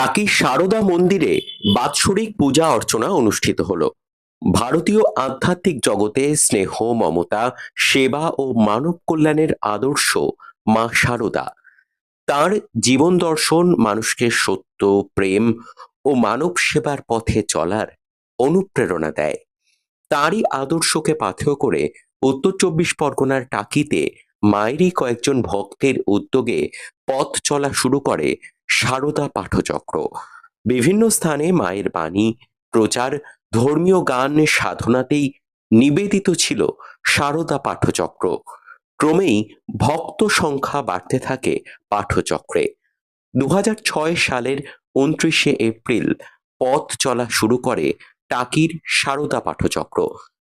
টাকি সারদা মন্দিরে বাৎসরিক পূজা অর্চনা অনুষ্ঠিত হলো। ভারতীয় আধ্যাত্মিক জগতে স্নেহ, মমতা, সেবা ও মানব কল্যাণের আদর্শ মা সারদা। তার জীবন দর্শন মানুষকে সত্য, প্রেম ও মানব সেবার পথে চলার অনুপ্রেরণা দেয়। তারই আদর্শকে পাথেয় করে উত্তর চব্বিশ পরগনার টাকিতে মায়েরই কয়েকজন ভক্তের উদ্যোগে পথ চলা শুরু করে সারদা পাঠচক্র। বিভিন্ন স্থানে মায়ের বাণী প্রচার, ধর্মীয় গান, সাধনাতেই নিবেদিত ছিল সারদা পাঠচক্র। ক্রমেই ভক্ত সংখ্যা বাড়তে থাকে পাঠচক্রে। ২০০৬ সালের ২৯শে এপ্রিল পথ চলা শুরু করে টাকির সারদা পাঠচক্র।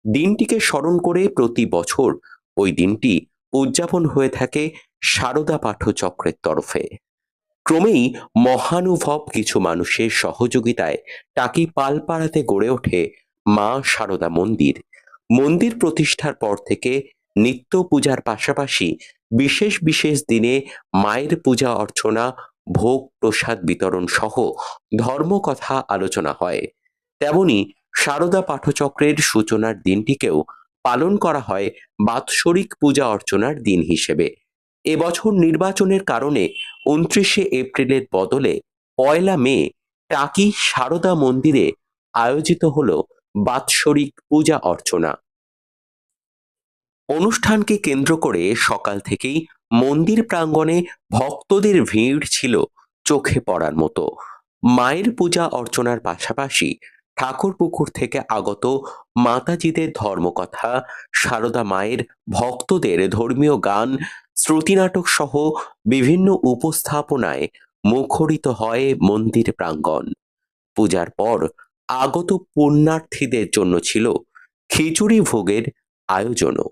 দিনটিকে স্মরণ করে প্রতি বছর ওই দিনটি উদযাপন হয়ে থাকে সারদা পাঠচক্রের তরফে। ক্রমেই মহানুভব কিছু মানুষের সহযোগিতায় টাকি পালপাড়াতে গড়ে ওঠে মা সারদা মন্দির। মন্দির প্রতিষ্ঠার পর থেকে নিত্য পূজার পাশাপাশি বিশেষ বিশেষ দিনে মায়ের পূজা অর্চনা, ভোগ প্রসাদ বিতরণ সহ ধর্মকথা আলোচনা হয়। তেমনি সারদা পাঠচক্রের সূচনার দিনটিকেও পালন করা হয় বাৎসরিক পূজা অর্চনার দিন হিসেবে। এবছর নির্বাচনের কারণে ২৯শে এপ্রিলের বদলে ১লা মে টাকি সারদা মন্দিরে আয়োজিত হল বাৎসরিক পূজা অর্চনা। অনুষ্ঠানকে কেন্দ্র করে সকাল থেকেই মন্দির প্রাঙ্গণে ভক্তদের ভিড় ছিল চোখে পড়ার মতো। মায়ের পূজা অর্চনার পাশাপাশি ঠাকুর পুকুর থেকে আগত মাতাজিদের ধর্মকথা, সারদা মায়ের ভক্তদের ধর্মীয় গান, শ্রুতিনাটক সহ বিভিন্ন উপস্থাপনায় মুখরিত হয় মন্দির প্রাঙ্গণ। পূজার পর আগত পুণ্যার্থীদের জন্য ছিল খিচুড়ি ভোগের আয়োজনও।